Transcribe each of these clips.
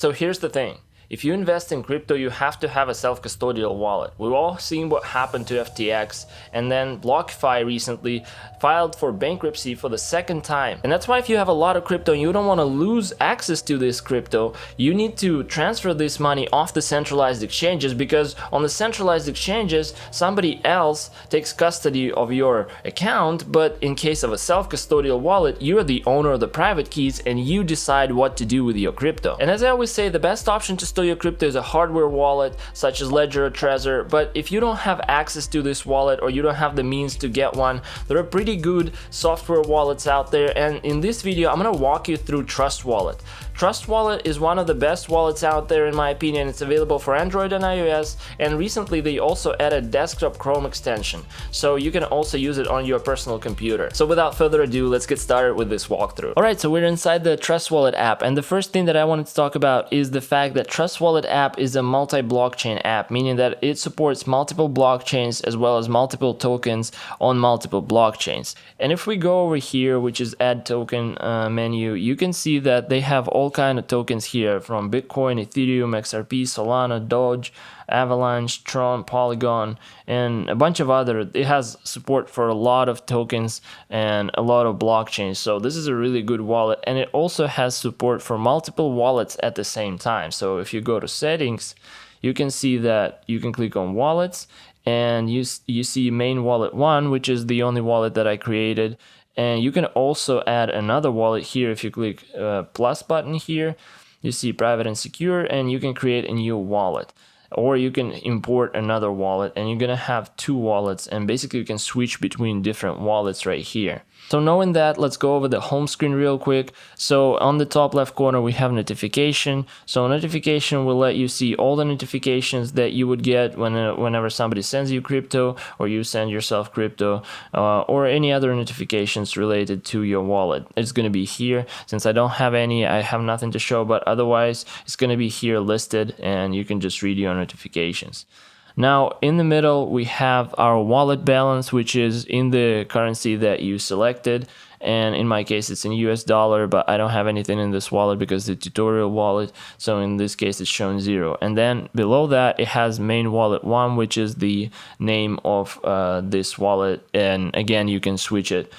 So here's the thing. If you invest in crypto, you have to have a self-custodial wallet. We've all seen what happened to FTX, and then BlockFi recently filed for bankruptcy for the second time. And that's why if you have a lot of crypto and you don't want to lose access to this crypto, you need to transfer this money off the centralized exchanges, because on the centralized exchanges, somebody else takes custody of your account, but in case of a self-custodial wallet, you're the owner of the private keys and you decide what to do with your crypto. And as I always say, the best option to store your crypto is a hardware wallet such as Ledger or Trezor, but if you don't have access to this wallet or you don't have the means to get one, there are pretty good software wallets out there, and in this video I'm going to walk you through Trust Wallet. Trust Wallet is one of the best wallets out there in my opinion. It's available for Android and iOS, and recently they also added desktop Chrome extension, so you can also use it on your personal computer. So without further ado, let's get started with this walkthrough. Alright, so we're inside the Trust Wallet app, and the first thing that I wanted to talk about is the fact that Trust Wallet app is a multi-blockchain app, meaning that it supports multiple blockchains as well as multiple tokens on multiple blockchains. And if we go over here, which is add token menu, you can see that they have all kind of tokens here, from Bitcoin, Ethereum, XRP, Solana, Doge, Avalanche, Tron, Polygon, and a bunch of other. It has support for a lot of tokens and a lot of blockchains, so this is a really good wallet, and it also has support for multiple wallets at the same time. So if you go to settings, you can see that you can click on wallets, and you see main wallet 1, which is the only wallet that I created. And you can also add another wallet here. If you click plus button here, you see private and secure, and you can create a new wallet. Or you can import another wallet, and you're gonna have two wallets, and basically you can switch between different wallets right here. So knowing that, let's go over the home screen real quick. So on the top left corner we have notification. So notification will let you see all the notifications that you would get whenever somebody sends you crypto, or you send yourself crypto, or any other notifications related to your wallet. It's going to be here. Since I don't have any, I have nothing to show, but otherwise it's going to be here listed, and you can just read your notifications. Now in the middle we have our wallet balance, which is in the currency that you selected, and in my case it's in US dollar, but I don't have anything in this wallet because it's a tutorial wallet, so in this case it's shown 0. And then below that it has main wallet 1, which is the name of this wallet, and again you can switch it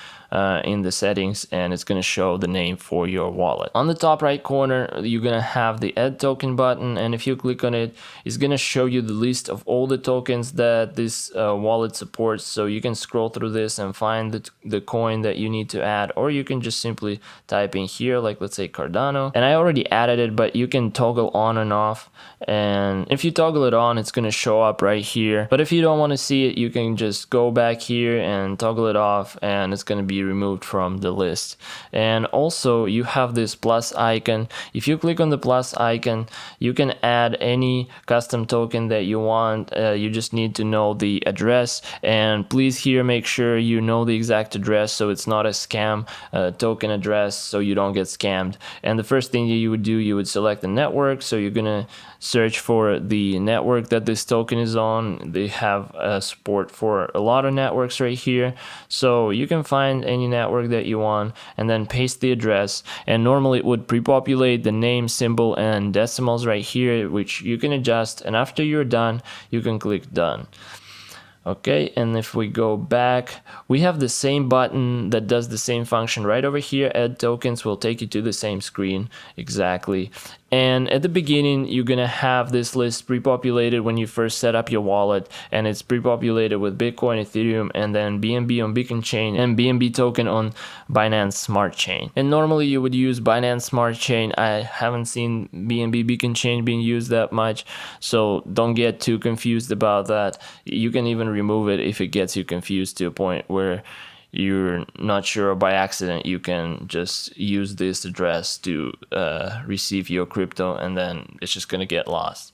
in the settings, and it's going to show the name for your wallet. On the top right corner you're going to have the add token button, and if you click on it, it's going to show you the list of all the tokens that this wallet supports. So you can scroll through this and find the coin that you need to add, or you can just simply type in here, like let's say Cardano, and I already added it, but you can toggle on and off, and if you toggle it on it's going to show up right here. But if you don't want to see it, you can just go back here and toggle it off, and it's going to be removed from the list. And also you have this plus icon. If you click on the plus icon, you can add any custom token that you want. You just need to know the address, and please here make sure you know the exact address so it's not a scam token address, so you don't get scammed. And the first thing you would do, you would select the network, so you're gonna search for the network that this token is on. They have support for a lot of networks right here, so you can find any network that you want and then paste the address, and normally it would pre-populate the name, symbol, and decimals right here, which you can adjust, and after you're done you can click done. Okay, and if we go back, we have the same button that does the same function right over here. Add tokens will take you to the same screen exactly. And at the beginning, you're gonna have this list pre-populated when you first set up your wallet, and it's pre-populated with Bitcoin, Ethereum, and then BNB on Beacon Chain, and BNB token on Binance Smart Chain. And normally you would use Binance Smart Chain. I haven't seen BNB Beacon Chain being used that much, so don't get too confused about that. You can even remove it if it gets you confused to a point where you're not sure, by accident you can just use this address to receive your crypto, and then it's just gonna get lost.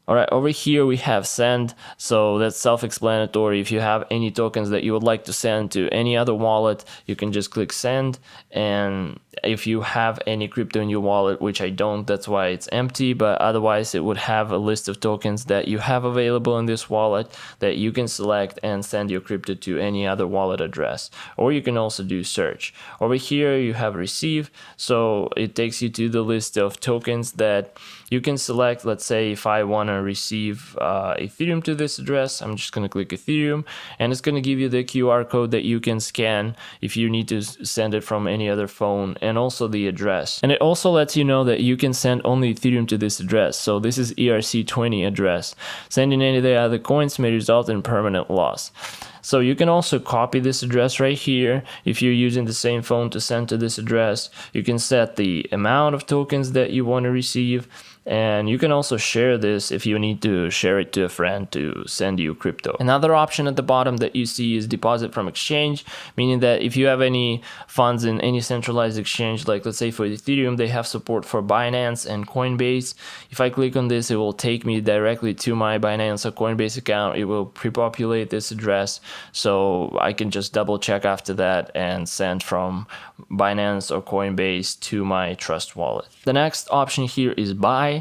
All right, over here we have send, so that's self-explanatory. If you have any tokens that you would like to send to any other wallet, you can just click send. And if you have any crypto in your wallet, which I don't, that's why it's empty, but otherwise it would have a list of tokens that you have available in this wallet that you can select and send your crypto to any other wallet address. Or you can also do search. Over here you have receive, so it takes you to the list of tokens that you can select. Let's say if I want to receive Ethereum to this address, I'm just going to click Ethereum, and it's going to give you the QR code that you can scan if you need to send it from any other phone, and also the address. And it also lets you know that you can send only Ethereum to this address. So this is ERC20 address. Sending any of the other coins may result in permanent loss. So you can also copy this address right here. If you're using the same phone to send to this address, you can set the amount of tokens that you want to receive. And you can also share this if you need to share it to a friend to send you crypto. Another option at the bottom that you see is deposit from exchange, meaning that if you have any funds in any centralized exchange, like let's say for Ethereum, they have support for Binance and Coinbase. If I click on this, it will take me directly to my Binance or Coinbase account. It will pre-populate this address, so I can just double check after that and send from Binance or Coinbase to my Trust wallet. The next option here is buy.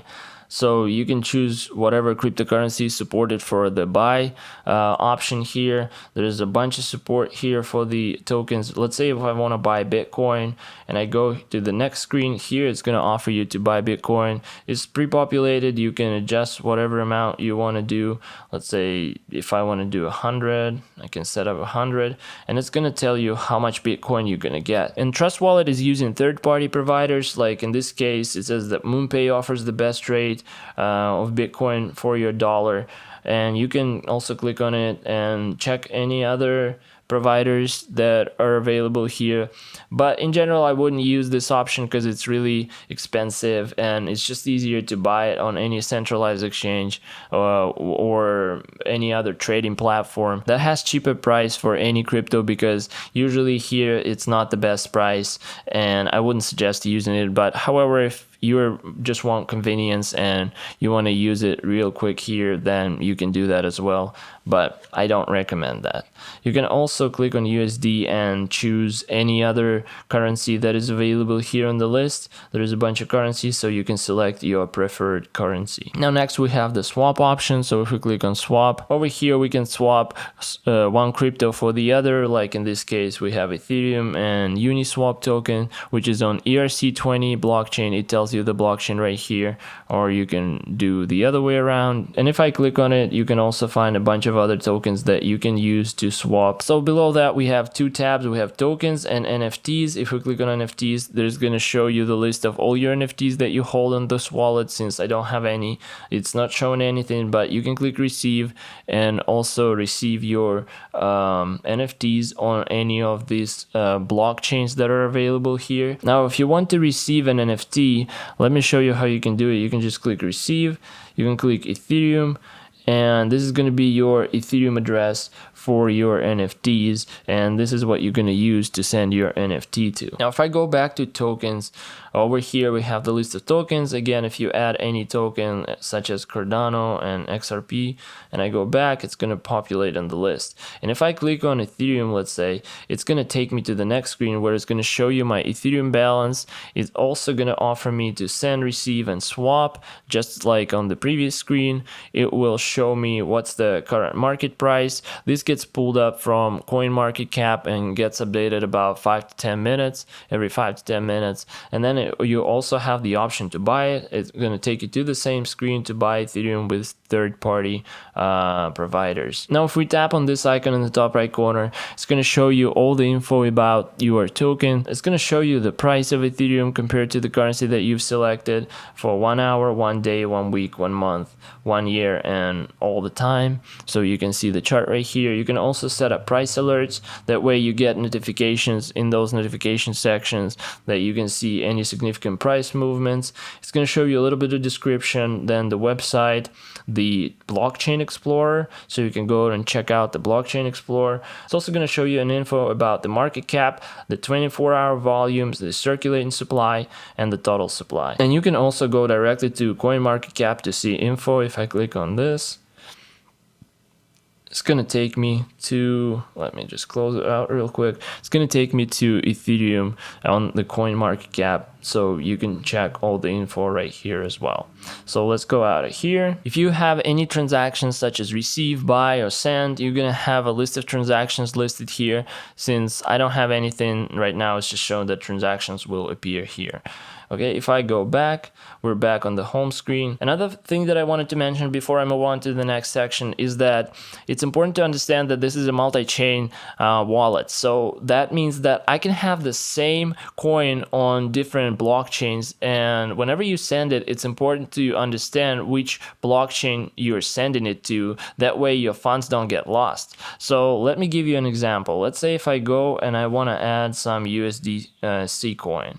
So you can choose whatever cryptocurrency is supported for the buy option here. There's a bunch of support here for the tokens. Let's say if I want to buy Bitcoin and I go to the next screen here, it's going to offer you to buy Bitcoin. It's pre-populated. You can adjust whatever amount you want to do. Let's say if I want to do 100, I can set up 100, and it's going to tell you how much Bitcoin you're going to get. And Trust Wallet is using third-party providers. Like in this case, it says that MoonPay offers the best rate of Bitcoin for your dollar, and you can also click on it and check any other providers that are available here. But in general, I wouldn't use this option because it's really expensive, and it's just easier to buy it on any centralized exchange or any other trading platform that has cheaper price for any crypto, because usually here it's not the best price, and I wouldn't suggest using it. But however, if you just want convenience and you want to use it real quick here, then you can do that as well, but I don't recommend that. You can also click on USD and choose any other currency that is available here on the list. There is a bunch of currencies, so you can select your preferred currency. Now next we have the swap option. So if we click on swap, over here we can swap one crypto for the other. Like in this case we have Ethereum and Uniswap token, which is on ERC20 blockchain. It tells you the blockchain right here, or you can do the other way around. And if I click on it, you can also find a bunch of other tokens that you can use to swap. So below that we have two tabs. We have tokens and NFTs. If we click on NFTs, there's going to show you the list of all your NFTs that you hold on this wallet. Since I don't have any, it's not showing anything, but you can click receive and also receive your NFTs on any of these blockchains that are available here. Now if you want to receive an NFT, let me show you how you can do it. You can just click receive, you can click Ethereum, and this is going to be your Ethereum address for your NFTs, and this is what you're going to use to send your NFT to. Now if I go back to tokens, over here we have the list of tokens. Again, if you add any token such as Cardano and XRP and I go back, it's going to populate on the list. And if I click on Ethereum, let's say, it's going to take me to the next screen where it's going to show you my Ethereum balance. It's also going to offer me to send, receive, and swap. Just like on the previous screen, it will show me what's the current market price. This gets pulled up from CoinMarketCap and gets updated about 5 to 10 minutes, every 5 to 10 minutes. And then you also have the option to buy it. It's going to take you to the same screen to buy Ethereum with third-party providers. Now if we tap on this icon in the top right corner, it's going to show you all the info about your token. It's going to show you the price of Ethereum compared to the currency that you've selected for 1 hour, 1 day, 1 week, 1 month, 1 year, and all the time. So you can see the chart right here. You you can also set up price alerts. That way you get notifications in those notification sections that you can see any significant price movements. It's going to show you a little bit of description, then the website, the blockchain explorer, so you can go and check out the blockchain explorer. It's also going to show you an info about the market cap, the 24-hour volumes, the circulating supply, and the total supply. And you can also go directly to CoinMarketCap to see info. If I click on this, it's going to take me to, let me just close it out real quick. It's going to take me to Ethereum on the CoinMarketCap, so you can check all the info right here as well. So let's go out of here. If you have any transactions such as receive, buy, or send, you're going to have a list of transactions listed here. Since I don't have anything right now, it's just showing that transactions will appear here. Okay, if I go back, we're back on the home screen. Another thing that I wanted to mention before I move on to the next section is that it's important to understand that this is a multi-chain wallet. So that means that I can have the same coin on different blockchains, and whenever you send it, it's important to understand which blockchain you're sending it to. That way your funds don't get lost. So let me give you an example. Let's say if I go and I want to add some USDC coin.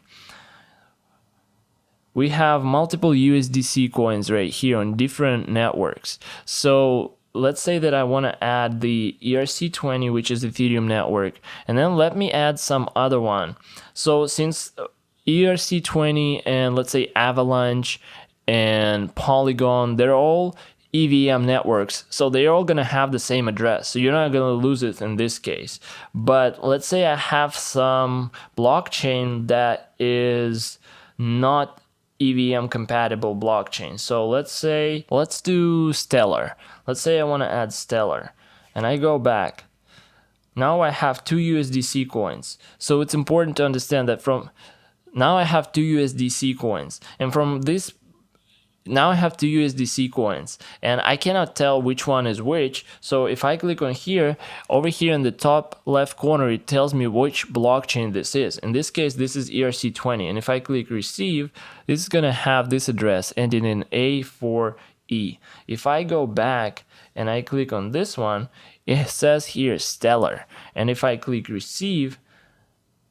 We have multiple USDC coins right here on different networks. So let's say that I want to add the ERC20, which is Ethereum network, and then let me add some other one. So since ERC20 and let's say Avalanche and Polygon, they're all EVM networks, so they're all going to have the same address, so you're not going to lose it in this case. But let's say I have some blockchain that is not EVM compatible blockchain. So let's do Stellar. Let's say I want to add Stellar, and I go back. Now I have two USDC coins. So it's important to understand that now I have two USDC coins, and from this, now I have two USDC coins, and I cannot tell which one is which. So if I click on here, over here in the top left corner, it tells me which blockchain this is. In this case, this is ERC20. And if I click receive, this is going to have this address ending in A4E. If I go back and I click on this one, it says here Stellar. And if I click receive,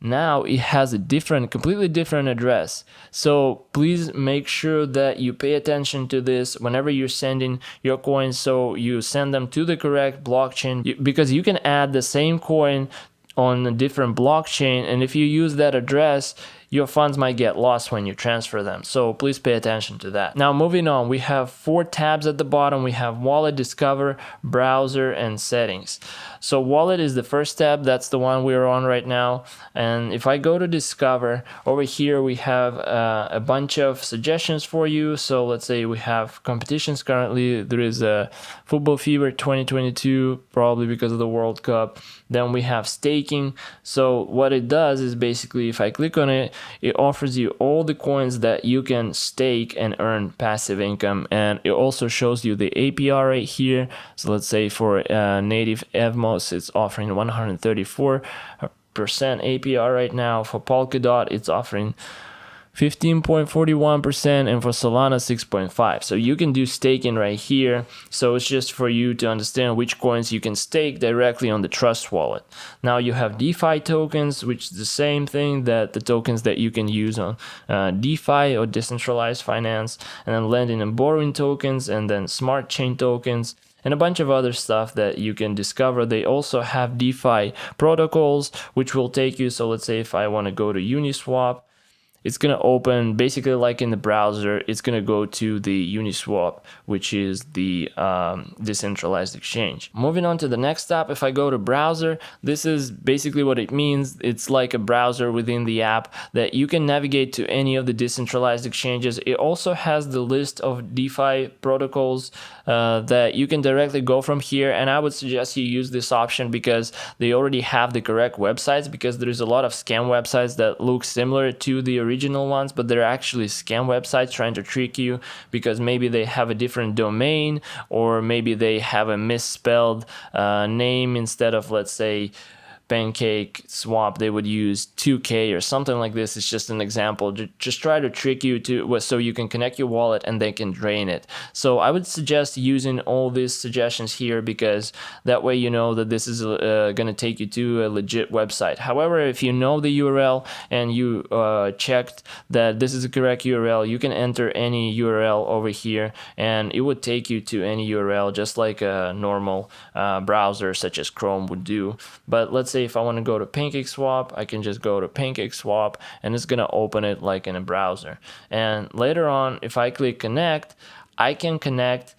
now it has a completely different address. So please make sure that you pay attention to this whenever you're sending your coins, so you send them to the correct blockchain, because you can add the same coin on a different blockchain, and if you use that address, your funds might get lost when you transfer them. So please pay attention to that. Now moving on, we have 4 tabs at the bottom. We have Wallet, Discover, Browser, and Settings. So Wallet is the first tab. That's the one we're on right now. And if I go to Discover, over here we have a bunch of suggestions for you. So let's say we have competitions currently. There is a Football Fever 2022, probably because of the World Cup. Then we have staking. So what it does is basically, if I click on it, it offers you all the coins that you can stake and earn passive income, and it also shows you the APR right here. So let's say for native Evmos, it's offering 134% APR right now. For Polkadot, it's offering 15.41%, and for Solana 6.5. So you can do staking right here. So it's just for you to understand which coins you can stake directly on the Trust wallet. Now you have DeFi tokens, which is the same thing that the tokens that you can use on DeFi or decentralized finance, and then lending and borrowing tokens, and then smart chain tokens, and a bunch of other stuff that you can discover. They also have DeFi protocols, which will take you. So let's say if I want to go to Uniswap, it's going to open basically like in the browser. It's going to go to the Uniswap, which is the decentralized exchange. Moving on to the next step, if I go to browser, this is basically what it means. It's like a browser within the app that you can navigate to any of the decentralized exchanges. It also has the list of DeFi protocols that you can directly go from here, and I would suggest you use this option because they already have the correct websites, because there's a lot of scam websites that look similar to the original ones, but they're actually scam websites trying to trick you, because maybe they have a different domain, or maybe they have a misspelled name instead of, let's say, Pancake Swap, they would use 2K or something like this. It's just an example. Just try to trick you to so you can connect your wallet and they can drain it. So I would suggest using all these suggestions here, because that way you know that this is going to take you to a legit website. However, if you know the URL and you checked that this is the correct URL, you can enter any URL over here and it would take you to any URL, just like a normal browser such as Chrome would do. But let's say if I want to go to PancakeSwap, I can just go to PancakeSwap and it's going to open it like in a browser. And later on, if I click connect, I can connect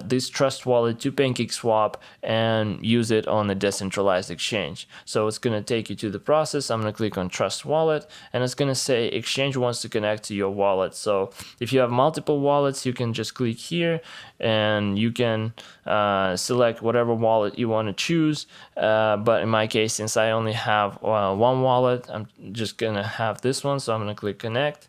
this Trust Wallet to PancakeSwap and use it on a decentralized exchange. So it's going to take you to the process. I'm going to click on Trust Wallet and it's going to say exchange wants to connect to your wallet. So if you have multiple wallets, you can just click here and you can select whatever wallet you want to choose. But in my case, since I only have one wallet, I'm just going to have this one. So I'm going to click connect.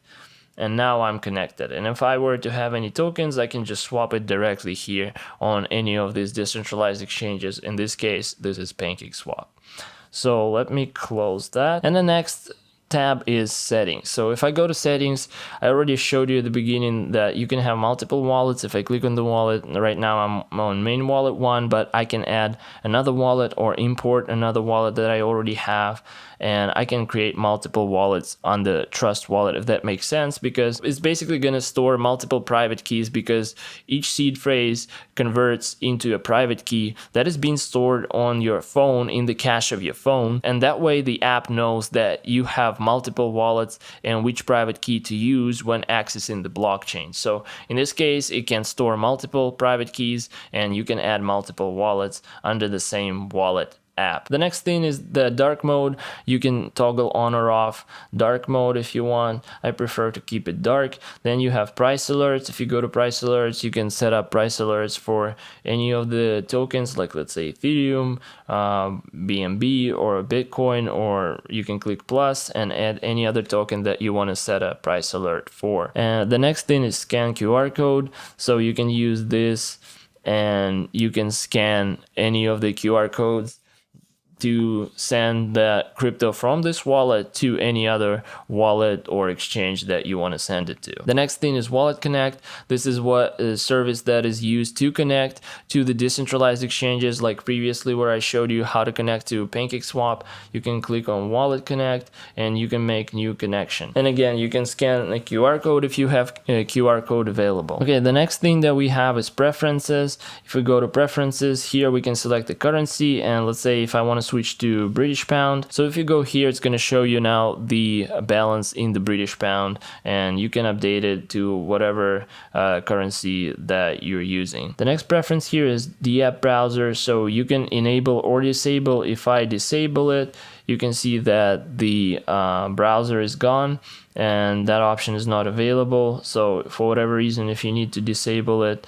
And now I'm connected. And if I were to have any tokens, I can just swap it directly here on any of these decentralized exchanges. In this case, this is PancakeSwap. So let me close that. And the next tab is settings. So if I go to settings, I already showed you at the beginning that you can have multiple wallets. If I click on the wallet, right now I'm on main wallet 1, but I can add another wallet or import another wallet that I already have, and I can create multiple wallets on the Trust Wallet, if that makes sense, because it's basically going to store multiple private keys, because each seed phrase converts into a private key that is being stored on your phone in the cache of your phone, and that way the app knows that you have multiple wallets and which private key to use when accessing the blockchain. So in this case, it can store multiple private keys and you can add multiple wallets under the same wallet app. The next thing is the dark mode. You can toggle on or off dark mode if you want. I prefer to keep it dark. Then you have price alerts. If you go to price alerts, you can set up price alerts for any of the tokens, like let's say Ethereum, BNB, or Bitcoin, or you can click plus and add any other token that you want to set a price alert for. And the next thing is scan QR code. So you can use this and you can scan any of the QR codes to send the crypto from this wallet to any other wallet or exchange that you want to send it to. The next thing is Wallet Connect. This is what a service that is used to connect to the decentralized exchanges, like previously where I showed you how to connect to PancakeSwap. You can click on Wallet Connect and you can make new connection. And again, you can scan a QR code if you have a QR code available. Okay, the next thing that we have is preferences. If we go to preferences, here we can select the currency, and let's say if I want to switch to British pound. So if you go here, it's going to show you now the balance in the British pound, and you can update it to whatever currency that you're using. The next preference here is the app browser. So you can enable or disable. If I disable it, you can see that the browser is gone and that option is not available. So for whatever reason, if you need to disable it,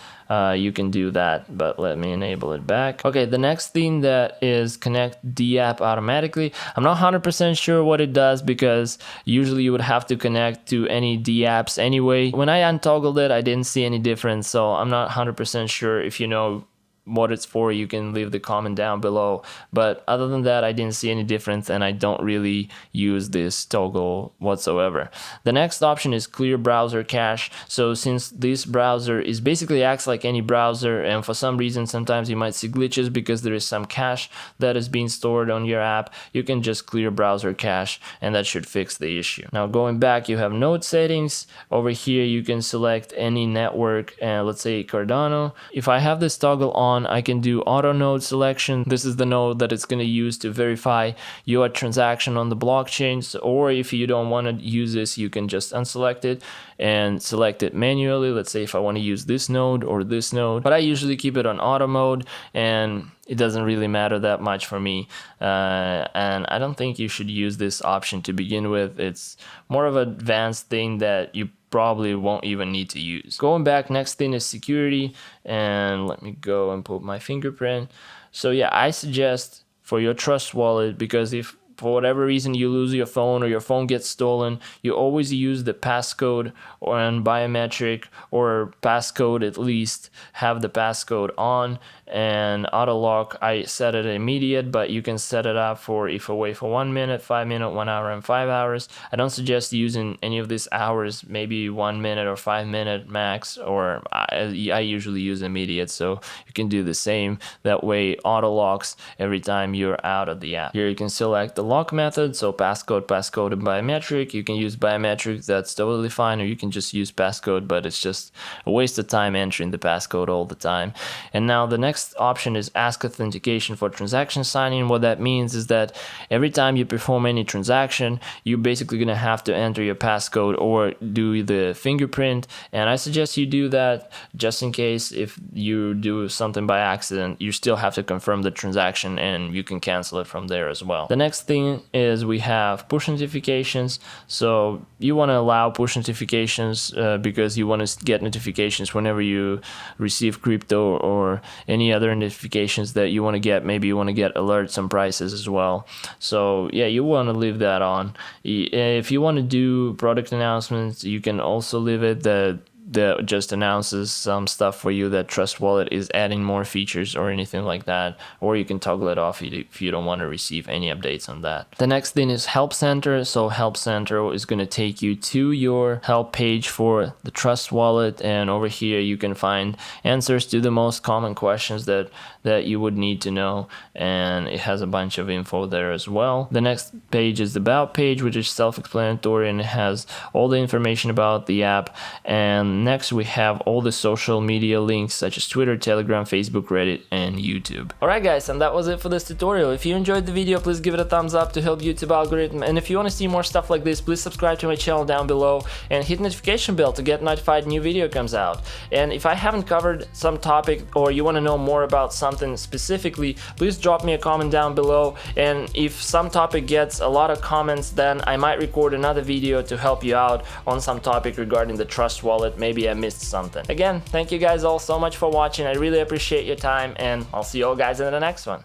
you can do that, but let me enable it back. Okay, the next thing that is connect the app automatically. I'm not 100% sure what it does, because usually you would have to connect to any D apps anyway. When I untoggled it, I didn't see any difference, so I'm not 100% sure. If you know what it's for, you can leave the comment down below, but other than that, I didn't see any difference and I don't really use this toggle whatsoever. The next option is clear browser cache. So since this browser is basically acts like any browser, and for some reason sometimes you might see glitches because there is some cache that is being stored on your app, you can just clear browser cache and that should fix the issue. Now going back, you have node settings. Over here you can select any network, and let's say Cardano. If I have this toggle on, I can do auto node selection. This is the node that it's going to use to verify your transaction on the blockchain. Or if you don't want to use this, you can just unselect it and select it manually. Let's say if I want to use this node or this node, but I usually keep it on auto mode and it doesn't really matter that much for me. And I don't think you should use this option to begin with. It's more of an advanced thing that you probably won't even need to use. Going back, next thing is security, and let me go and put my fingerprint. So yeah, I suggest for your Trust Wallet, because if for whatever reason you lose your phone or your phone gets stolen, you always use the passcode and biometric, or passcode at least. Have the passcode on, and auto lock, I set it immediate, but you can set it up for if away for 1 minute, 5 minutes, 1 hour, and 5 hours. I don't suggest using any of these hours, maybe 1 minute or 5 minute max, or I usually use immediate, so you can do the same. That way auto locks every time you're out of the app. Here you can select the lock method, so passcode, passcode, and biometric. You can use biometric, that's totally fine, or you can just use passcode, but it's just a waste of time entering the passcode all the time. And now the next option is ask authentication for transaction signing. What that means is that every time you perform any transaction, you're basically going to have to enter your passcode or do the fingerprint, and I suggest you do that just in case if you do something by accident, you still have to confirm the transaction and you can cancel it from there as well. The next thing is we have push notifications. So you want to allow push notifications because you want to get notifications whenever you receive crypto or any other notifications that you want to get. Maybe you want to get alerts on prices as well. So yeah, you want to leave that on. If you want to do product announcements, you can also leave it. That just announces some stuff for you that Trezor Wallet is adding more features or anything like that, or you can toggle it off if you don't want to receive any updates on that. The next thing is Help Center. So Help Center is going to take you to your help page for the Trezor Wallet, and over here you can find answers to the most common questions that you would need to know, and it has a bunch of info there as well. The next page is the About page, which is self-explanatory, and it has all the information about the app. And next we have all the social media links such as Twitter, Telegram, Facebook, Reddit, and YouTube. Alright guys, and that was it for this tutorial. If you enjoyed the video, please give it a thumbs up to help YouTube algorithm, and if you want to see more stuff like this, please subscribe to my channel down below and hit notification bell to get notified new video comes out. And if I haven't covered some topic or you want to know more about something specifically, please drop me a comment down below, and if some topic gets a lot of comments, then I might record another video to help you out on some topic regarding the Trezor Wallet. Maybe I missed something. Again, thank you guys all so much for watching. I really appreciate your time, and I'll see you all guys in the next one.